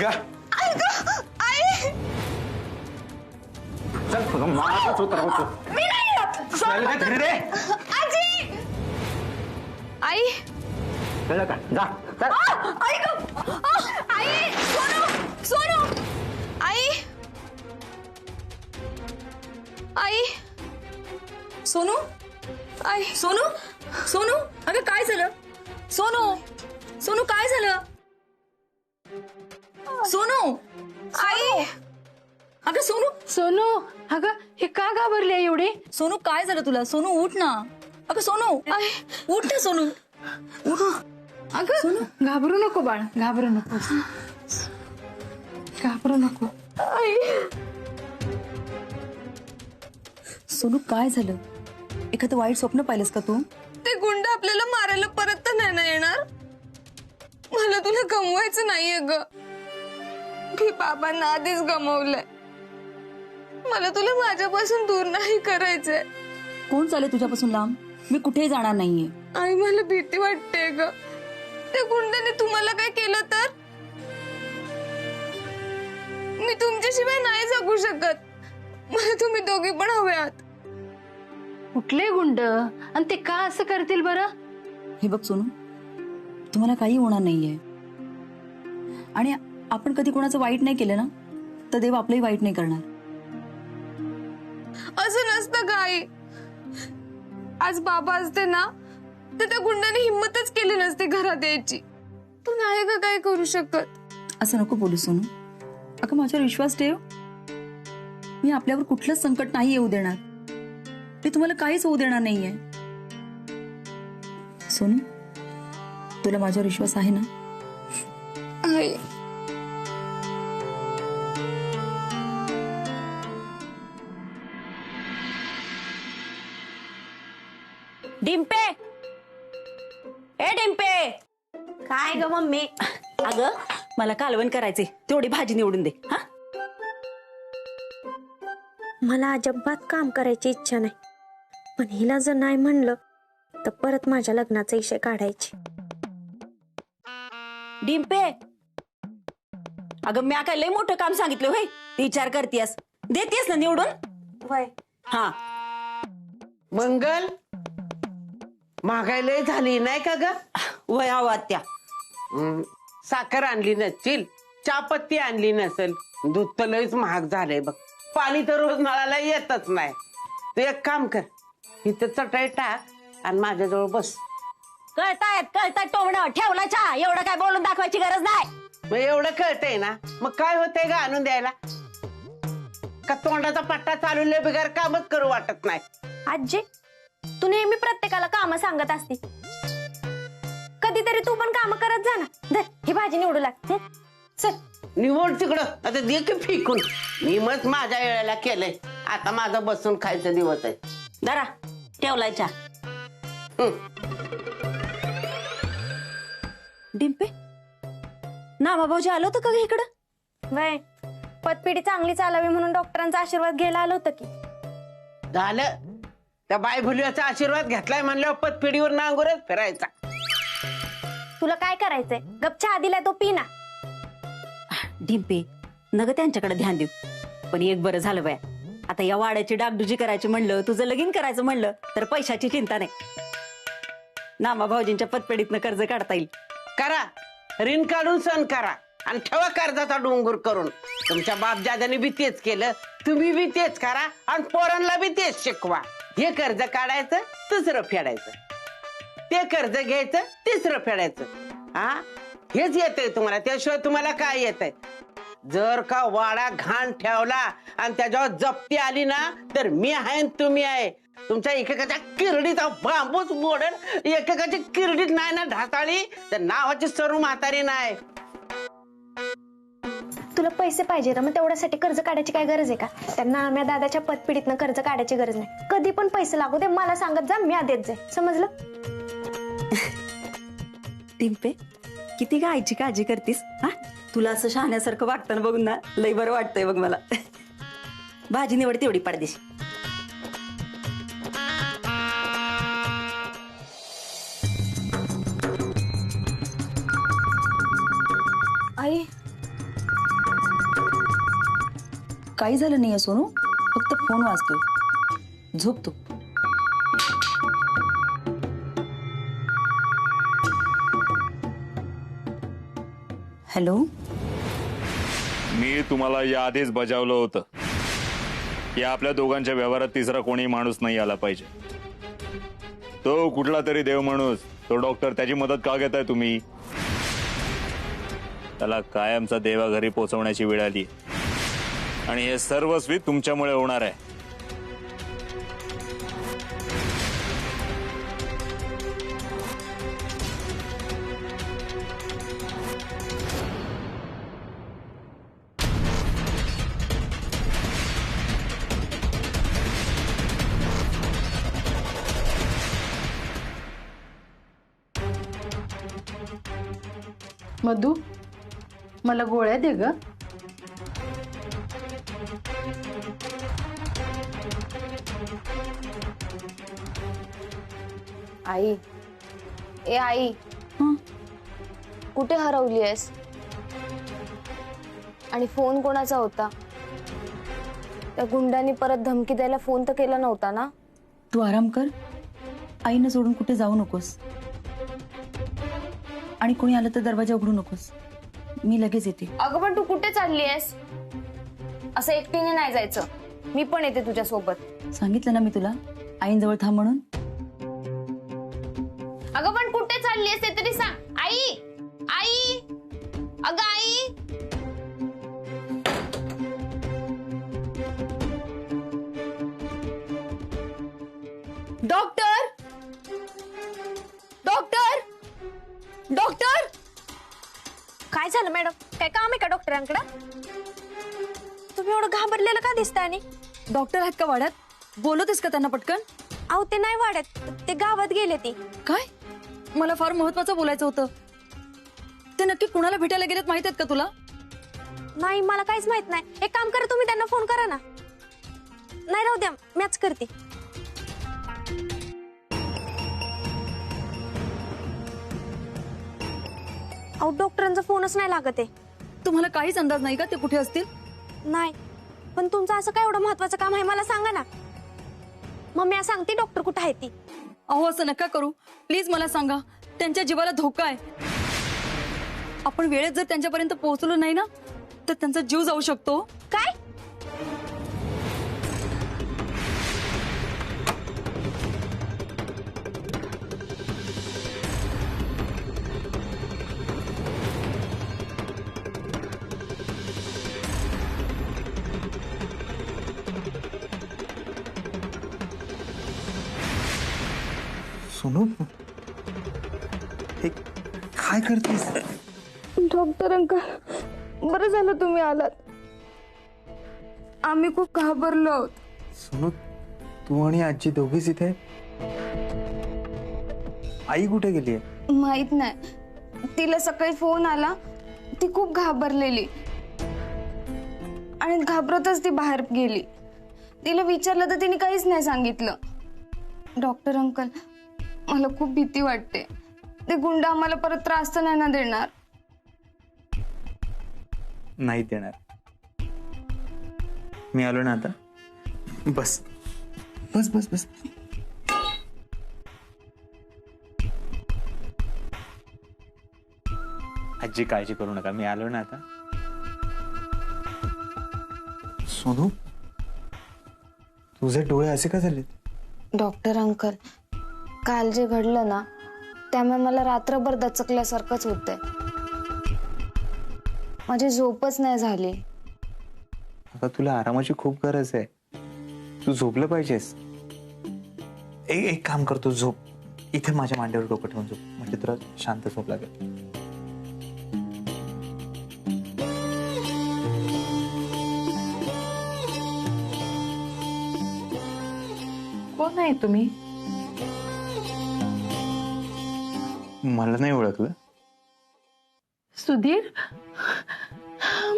का आई चल तुझं मारच होतो मी नाही येत. चल का घरी रे आजी आई चल का जा चल आई ग आई सोनू सोनू आई आई सोनू आई सोनू सोनू अगं काय झालं सोनू सोनू काय झालं सोनू आई अगं सोनू सोनू अगं हे का घाबरले एवढे? सोनू काय झालं तुला सोनू उठ ना अगं सोनू आई उठ ना सोनू उठ अगं सोनू घाबरू नको बाळ, घाबरू नको, घाबरू नको. आई सोनू काय झालं एखादं वाईट स्वप्न पाहिलंस का तू? ते गुंड आपल्याला मारायला परत तर नाही ना येणार. मला तुला गमवायचं नाहीये ग. मी बाबांना आधीच गमवलंय. मला तुला माझ्यापासून दूर नाही करायचंय. कोण चालेल तुझ्यापासून लांब? मी कुठेही जाणार नाहीये. आई मला भीती वाटते ग. त्या गुंडाने तुम्हाला काय केलं तर मी तुमच्याशिवाय नाही जगू शकत. मला तुम्ही दोघे पण हवे आहात. कुठले गुंड आणि ते का असं करतील बरं? हे बघ सोनू तुम्हाला काही होणार नाहीये आणि आपण कधी कोणाचं वाईट नाही केलं ना तर देव आपलंही वाईट नाही करणार. असं नसतं का आई? आज बाबा असते ना तर त्या गुंडाने हिम्मतच केली नसती घरात यायची. तू नाही का काय करू शकत? असं नको बोलू सोनू. अगं माझ्यावर विश्वास ठेव. मी आपल्यावर कुठलंच संकट नाही येऊ देणार. मी तुम्हाला काहीच होऊ देणार नाहीये. सोनू तुला माझ्यावर विश्वास आहे ना? आई डिंपे, ए डिंपे. काय ग मम्मी? अगं मला कालवण करायचे, तेवढी भाजी निवडून दे. हा मला अजिबात काम करायची इच्छा नाही, पण हिला जर नाही म्हणलं तर परत माझ्या लग्नाचा विषय काढायची. डिंपे, अगं मी काय लय मोठं काम सांगितलं होय? विचार करतेस, देतेस ना निवडून? वय हा मंगल महागाई लय झाली नाही का ग? वय आवाज त्या साखर आणली नसतील, चहापत्ती आणली नसेल, दूध तर लयच महाग झालंय बघ. पाणी तर रोज नळाला येतच नाही. तू एक काम कर, इथं चटई टाक आणि माझ्याजवळ बस. कळतायत टोमणं ठेवला चहा. एवढं काय बोलून दाखवायची गरज नाही. मग एवढं कळतंय ना, मग काय होतंय का आणून द्यायला? का तोंडाचा पट्टा चालवले बिगार कामच करू वाटत नाही? आजी, तू नेहमी प्रत्येकाला काम सांगत असती. कधीतरी तू पण काम करत जा ना. धर ही भाजी निवडू लागते. चल निवड तिकडं, आता दे की फेकून. मी मग माझ्या वेळेला केलंय, आता माझं बसून खायचा दिवस आहे. जरा ठेवलाय चहा. डिंपे, नामा भाऊजी आलो होतं का ग इकडं? वय पतपिढी चांगली चालावी म्हणून डॉक्टरांचा आशीर्वाद घ्यायला आलो होतं की. झालं, त्या बाय भुलियाचा आशीर्वाद घेतलाय म्हणल्यावर पतपिढीवर नांगोरच फिरायचा. तुला काय करायचंय? गपच्या आधीला तो पी ना. डिंपे, नग त्यांच्याकडे ध्यान देऊ. पण एक बरं झालं बाया, आता या वाड्याची डागडुजी करायची म्हणलं, तुझं लगीन करायचं म्हणलं तर पैशाची चिंता नाही. नामा भाऊजींच्या पतपेढीतनं कर्ज काढता येईल. करा, ऋण काढून सण करा आणि ठेवा कर्जाचा डोंगर करून. तुमच्या बापजाद्याने बी तेच केलं, तुम्ही बी तेच करा आणि पोरांना बी तेच शिकवा. हे कर्ज काढायचं, दुसरं फेडायचं. ते कर्ज घ्यायचं, तिसरं फेडायचं. हा हेच येतंय तुम्हाला, त्याशिवाय तुम्हाला काय येतंय? जर का वाडा घाण ठेवला आणि त्याच्यावर जप्ती आली ना तर मी आहे आणि तुम्ही आहे. तुमच्या एकेकाच्या किरडीचा बांबूच मोडल. एकेकाची किरडीत नाही ना ढासाळी तर नावाची सरू म्हातारी नाही. तुला पैसे पाहिजे मग तेवढ्यासाठी कर्ज काढायची काय गरज आहे का? त्यांना आम्ही दादाच्या पतपिढीतनं कर्ज काढायची गरज नाही. कधी पण पैसे लागू दे, मला सांगत जा, मी देत जाईल. समजलं? डिंपे, किती ग आईची काळजी करतीस? हा तुला असं शहाण्यासारखं वागताना बघून ना लय बरं वाटतंय बघ मला. भाजी निवड तेवढी पाडदेशी. आई काही झालं नाहीये सोनू, फक्त फोन वाजतोय. झोप तू. हॅलो. मी तुम्हाला याआधीच बजावलं होतं की आपल्या दोघांच्या व्यवहारात तिसरा कोणी माणूस नाही आला पाहिजे. तो कुठला तरी देव माणूस, तो डॉक्टर, त्याची मदत का घेताय तुम्ही? त्याला कायमचा देवाघरी पोहोचवण्याची वेळ आली आणि हे सर्वस्वी तुमच्यामुळे होणार आहे. मधू, मला गोळ्या दे ग. आई, ए आई, हं? कुठे हरवलीयस? आणि फोन कोणाचा होता? त्या गुंडांनी परत धमकी द्यायला फोन तर केला नव्हता ना? तू आराम कर. आईनं सोडून कुठे जाऊ नकोस. आणि कोणी आलं तर दरवाजा उघडू नकोस. मी लगेच येते. अगं पण तू कुठे चाललीयस? असं एकटीने नाही जायचं. मी पण येते तुझ्या सोबत. सांगितलं ना मी तुला, आईंजवळ थांब म्हणून. अगं पण कुठे चाललीयस ते तरी सांग. आई, आई, अगं आई. Doctor, doctor, doctor. काय झालं मॅडम? काय काम आहे का डॉक्टरांकडे? तुम्ही एवढं घाबरलेलं का दिसताय? आणि डॉक्टर आहेत का वाड्यात? बोलवतेस का त्यांना पटकन? अहो ते नाही वाढत, ते गावात गेले. ती काय? मला फार महत्वाचं बोलायचं होतं. ते नक्की कुणाला भेटायला गेलेत माहित आहेत का तुला? नाही, मला काहीच माहित नाही. एक काम करा, तुम्ही त्यांना फोन करा ना. नाही राहू द्या, मॅच करते. अहो डॉक्टरांचा फोनच नाही लागत आहे. तुम्हाला काहीच अंदाज नाही का ते कुठे असतील? नाही, पण तुमचं असं काय एवढं महत्वाचं काम आहे मला सांगा ना. मग मी सांगते डॉक्टर कुठे आहे ती. अहो असं नका करू प्लीज, मला सांगा. त्यांच्या जीवाला धोका आहे. आपण वेळेत जर त्यांच्यापर्यंत पोहोचलो नाही ना तर त्यांचा जीव जाऊ शकतो. काय? सोनू, हे काय करतेस? डॉक्टर अंकल, बरं झालं तुम्ही आलात. आम्ही खूप घाबरलो आहोत. सोनू, तू आणि आजी दोघीच इथे? आई कुठे गेली? माहित नाही. तिला सकाळी फोन आला, ती खूप घाबरलेली आणि घाबरतच ती बाहेर गेली. तिला विचारलं तर तिने काहीच नाही सांगितलं. डॉक्टर अंकल, मला खूप भीती वाटते. ते गुंड आम्हाला परत त्रास तर नाही ना देणार? नाही देणार. मी आलो ना आता. बस बस बस बस. आजी काळजी करू नका, मी आलो ना आता. सोनू, तुझे डोळे असे का झालेत? डॉक्टर अंकल, काल जे घडलं ना त्यामुळे मला रात्रभर दचकल्यासारखंच होतंय. माझी झोपच नाही झाली. आता तुला आरामाची खूप गरज आहे. तू झोपलं पाहिजेस. एक काम करतो, झोप इथे माझ्या मांडीवर डोकं ठेवून झोप, म्हणजे तुला शांत झोप लागेल. कोण आहे तुम्ही? मला नाही ओळखलं? सुधीर,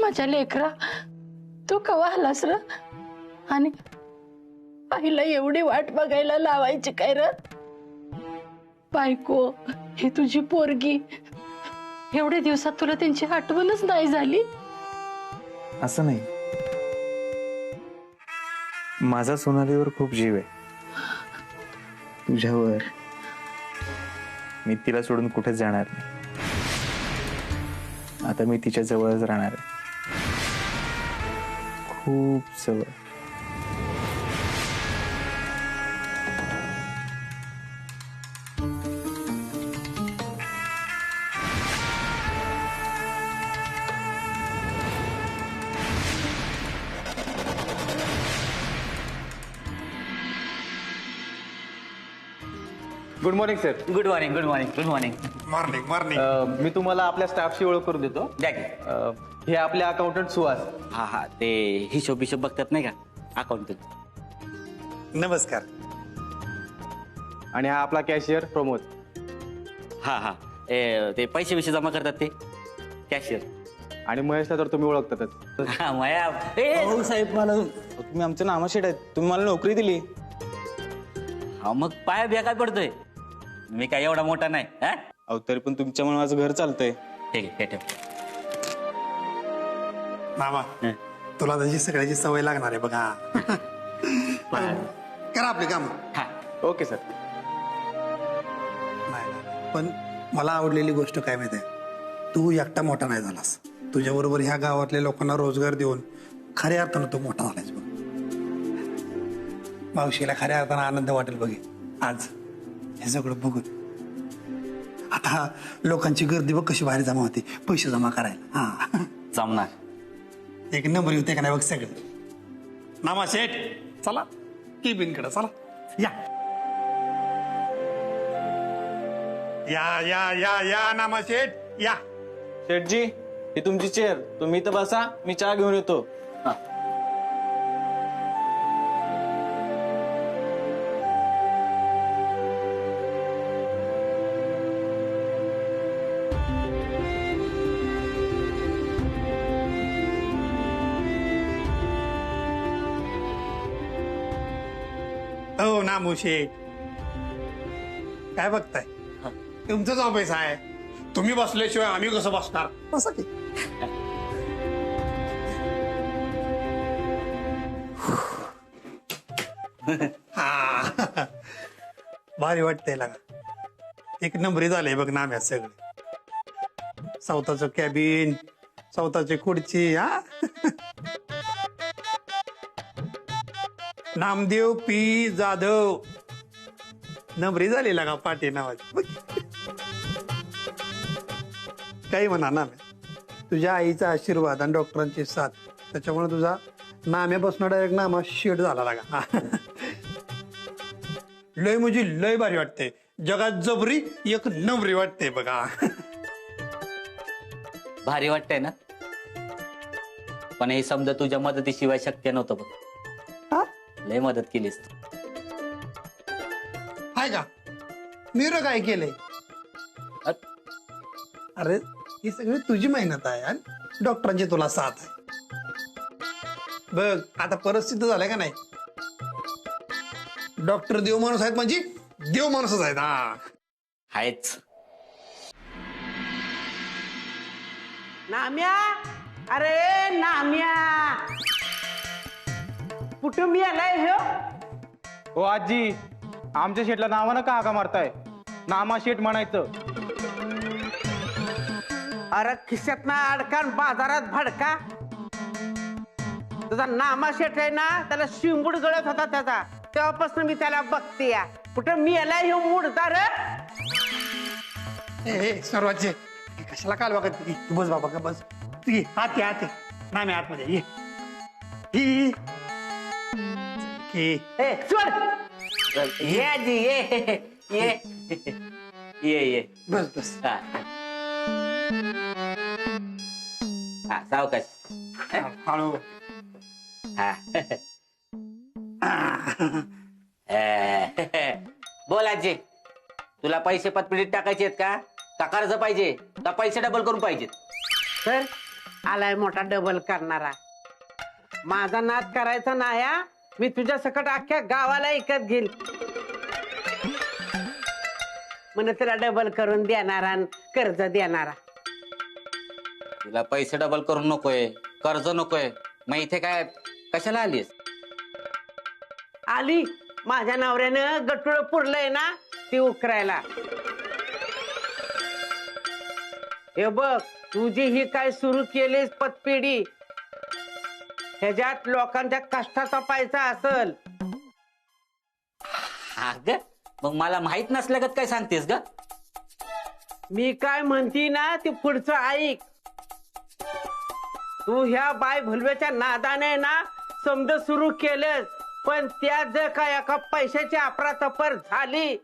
माझ्या लेकरा, तू कवा आलास र? आणि आईला एवढी वाट बघायला लावायची काय र? बायको, ही तुझी पोरगी, एवढ्या दिवसात तुला त्यांची आठवणच नाही झाली? असं नाही, माझा सोनालीवर खूप जीव आहे, तुझ्यावर. मी तिला सोडून कुठेच जाणार नाही. आता मी तिच्या जवळच राहणार आहे, खूप जवळ. Good morning sir. Good morning good morning good morning. Morning morning. मी तुम्हाला आपल्या स्टाफची ओळख करून देतो. द्या की. हे आपले अकाउंटंट सुहास. हा हा, ते हिशोब बिशोब बघतात नाही का अकाउंट. नमस्कार. आणि हा आपला कॅशियर प्रमोद. हा हा, ते पैसे बिशे जमा करतात ते कॅशियर. आणि महेशला तर तुम्ही ओळखतातच. हा माया. हो साहेब, मला तुम्ही आमचं नामाशेट आहेत, तुम्ही मला नोकरी दिली. हा मग पाया बिया काय पडतोय, मी काय एवढा मोठा नाही. हा अहो तरी पण तुमच्यामुळे माझं घर चालतंय. ठीक आहे, हे ठेव. मामा तुला त्याची सगळ्याची सवय लागणार आहे बघा. करा आपले काम. हा ओके सर. नाही पण मला आवडलेली गोष्ट काय माहिती आहे, तू एकटा मोठा नाही झालास. तुझ्याबरोबर ह्या गावातल्या लोकांना रोजगार देऊन खऱ्या अर्थानं तू मोठा झालास बघ. मावशीला खऱ्या अर्थानं आनंद वाटेल बघे आज हे सगळं बघून. आता लोकांची गर्दी बघ कशी बाहेर जमा होते पैसे जमा करायला. हा जमणार. एक नंबर होते का नाही बघ सगळं. नामा शेठ चला केबिनकडे चला. या या या या या नामा शेठ या. शेठजी, ही तुमची चेअर, तुम्ही इथं बसा, मी चहा घेऊन येतो. हो नामू शेठ, काय बघताय, तुमचंच ऑफिस आहे, तुम्ही बसल्याशिवाय आम्ही कसं बसणार. बसा की. हा भारी वाटतंय लागा. एक नंबरी झालंय बघ नाम्यात सगळे. स्वतःच कॅबिन, स्वतःची खुर्ची. हा नामदेव पी जाधव नंबरी झाली लागा पाटी नावाची. काही म्हणा ना, तुझ्या आईचा आशीर्वाद आणि डॉक्टरांची साथ, त्याच्यामुळे तुझा नाम्या बसणं डायरेक्ट नामा शेट झाला लागा. लय म्हणजे लय भारी वाटते. जगात जबरी एक नंबरी वाटते बघा. भारी वाटतंय ना, पण हे समजा तुझ्या मदतीशिवाय शक्य नव्हतं बघ. लय मदत केलीस तू. हाय का मी काय केलंय. अरे ही सगळी तुझी मेहनत आहे आणि डॉक्टरांची तुला साथ आहे. बघ आता परिस्थिती झालंय का नाही, डॉक्टर देव माणूस आहेत म्हणजे देव माणूसच आहेत. हा हायच. नाम्या, अरे नाम्या, कुठं मी आलाय ह्यो? हो आजी, आमच्या शेटला नावानं का हाका मारताय, नामा शेट म्हणायचं. अरे खिशात ना अडकान बाजारात भडका. तुझा नामा शेट आहे ना, त्याला शिंबूड गळत होता त्याचा, तेव्हापासून मी त्याला बघते. कुठं मी आलाय ह्यो मुडता रे. हे सर्वांचे कशाला काल बघत तू बस बाबा का बस. तू ये आत ये, आत ये. नाही मी आतमध्ये ये. ही ए सोड. ये आजी, ये ये ये ये. बस बस. हा हा, सावकाश. हळू. हा. बोल आजी, तुला पैसे पतपिढीत टाकायचे आहेत का कर्ज पाहिजे का पैसे डबल करून पाहिजेत. तर आलाय मोठा डबल करणारा. माझा नाद करायचा नाही हा. मी तुझ्या सकट अख्ख्या गावाला ऐकत घेईल. म्हण तुला डबल करून देणारा, कर्ज देणारा. तुला पैसे डबल करून नकोय, कर्ज नकोय, मग इथे काय कशाला आलीस. आली माझ्या नवऱ्यानं गटुळ पुरलंय ना ते उकरायला. हे बघ तुझी ही काय सुरू केलीस पतपेढी, ह्याच्यात लोकांच्या कष्टाचा पैसा असल. अग मग मला माहित नसल्यागत काय सांगतेस ग? मी काय म्हणती ना ते पुढचं ऐक. तू ह्या बाय भुलव्याच्या नादाने ना समज सुरू केलंस, पण त्यात जर काय एका पैशाची अफरातफर झाली,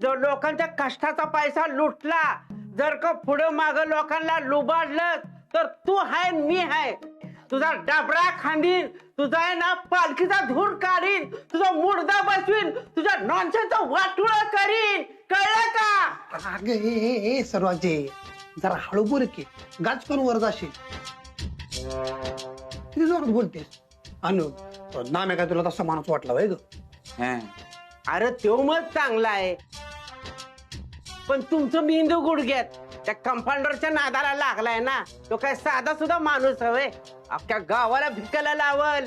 जर लोकांच्या कष्टाचा पैसा लुटला, जर का पुढं माग लोकांना लुबाडलं, तर तू हाय मी हाय. तुझा डबरा खांदीन, तुझा आहे ना पालखीचा धूर काढीन, तुझा मुर्दा बसवीन, तुझ्या नॉनसेन्सचा वाटुळा करीन. कळलं का? अगे सर्वांचे जरा हळू बोल की, गाच करून वर जाशील. किती जोरात बोलतेस? आणि नाम्या काय तुला तसा माणूस वाटला वय ग? अरे तो मग चांगला आहे, पण तुमचं मेंदू गुडघ्यात त्या कंपाऊंडरच्या नादाला लागलाय ना. तो काय साधा सुद्धा माणूस हवे, अख्ख्या गावाला भिकायला लावल.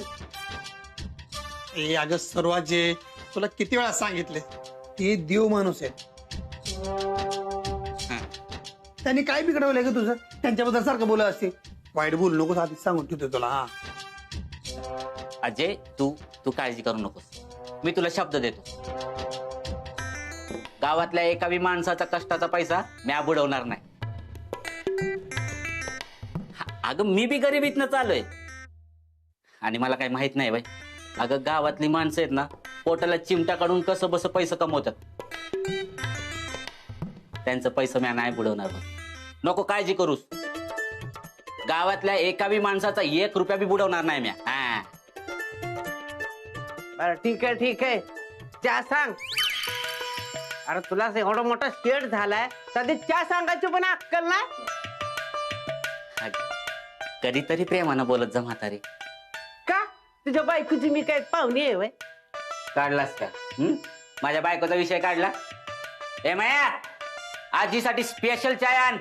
ए अगं सर्वांचे तुला किती वेळा सांगितले, ते देव माणूस आहे. त्यांनी काय बिघडवलंय ग तुझं? त्यांच्याबद्दल सारखं बोलत असते. वाईट बोलू नकोस, आधीच सांगून ठेवतो तुला. हा अजय तू तू काळजी करू नकोस, मी तुला शब्द देतो. गावातल्या एका बी माणसाचा कष्टाचा पैसा मी बुडवणार नाही. अगं मी बी गरिबीतनं चालूय, आणि मला काही माहित नाही बाई. अगं गावातली माणसं आहेत ना, पोटाला चिमटा काढून कसं बस पैसे कमवतात. त्यांचं पैसा मी नाही बुडवणार बघ. नको काळजी करूस, गावातल्या एका बी माणसाचा 1 रुपया बी बुडवणार नाही मी. हा बरं ठीक आहे ठीक आहे, चहा सांग. अरे तुला एवढा मोठा शेड झालाय, कधी चहा सांगायची पण अक्कल नाही. कधीतरी प्रेमानं बोलत जा म्हातारी. का तुझ्या बायकोची मी काय पाहुणी आहे वय? काढलास का? माझ्या बायकोचा विषय काढला. ए माया, आजीसाठी स्पेशल चाय आण.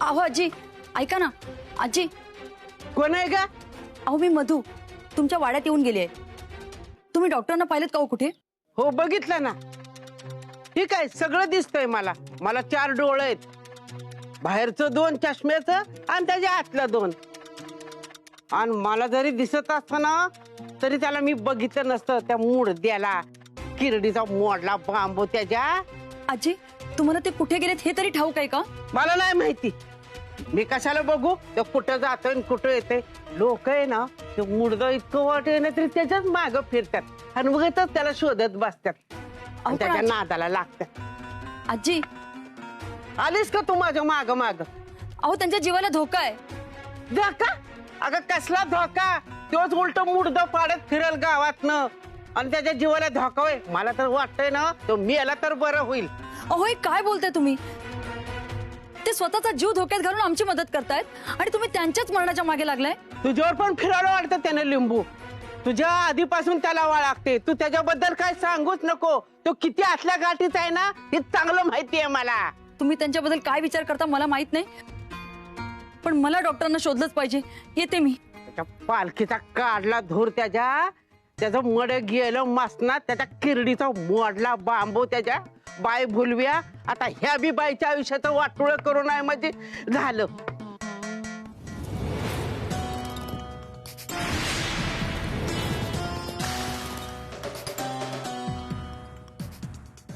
अहो आजी ऐका ना. आजी कोण आहे का? अहो मी मधू, तुमच्या वाड्यात येऊन गेली आहे. तुम्ही डॉक्टरांना पाहिलेत का? हो कुठे? हो बघितलं ना. ठीक आहे, सगळं दिसतंय मला. मला 4 डोळे आहेत, बाहेरचं 2 चष्म्याचं आणि त्याच्या आतलं 2. आणि मला जरी दिसत असताना तरी त्याला मी बघितलं नसतं. त्या मुडद्याला किरडीचा मोडला बांबू त्याच्या. आजी तुम्हाला ते कुठे गेलेत हे तरी ठाऊक आहे का? मला नाही माहिती, मी कशाला बघू ते कुठं जातंय आणि कुठं येते. लोक आहे ना ते मुडदं इतकं वाटे ना तरी त्याच्याच मागं फिरतात आणि मग त्याला शोधत बसतात, त्याच्या नादाला लागतात. आजी आलीस का तू माझ्या माग माग? अहो त्यांच्या जीवाला धोका आहे. धोका? अगं कसला धोका? तोच उलट मुडदं पाडत फिरल गावातनं आणि त्याच्या जीवाला धोका होय. मला तर वाटतंय ना तो मेला तर बरं होईल. अहो हे काय बोलताय तुम्ही? ते स्वतःचा जीव धोक्यात घालून आमची मदत करतायत आणि तुम्ही त्यांच्याच मरणाच्या मागे लागलाय. तुझ्यावर पण फिरायला वाटतं त्याने लिंबू. तुझ्या आधीपासून त्याला लागते. तू त्याच्याबद्दल काय सांगूच नको. तो किती आतल्या गाठीच आहे ना हे चांगलं माहिती आहे मला. तुम्ही त्यांच्याबद्दल काय विचार करता मला माहित नाही, पण मला डॉक्टरांना शोधलंच पाहिजे. येते मी. त्याच्या पालखीचा काढला धूर, त्याचं मड गेलं मसनात, त्याच्या किरडीचा मोडला बांबू त्याच्या. बाय भुलव्या आता ह्या बी बाईच्या आयुष्याचं वाटोळ करून आहे म्हणजे झालं.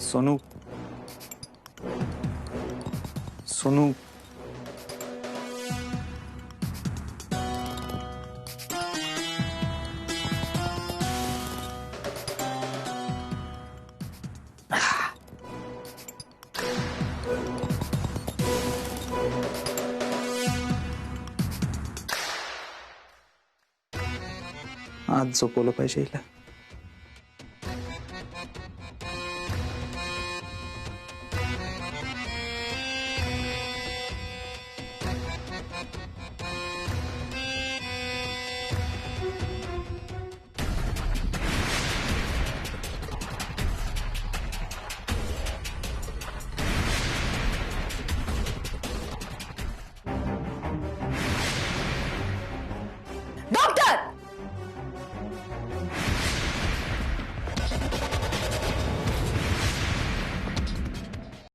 सोनू सोनू आज झोपवलं पाहिजे हिला.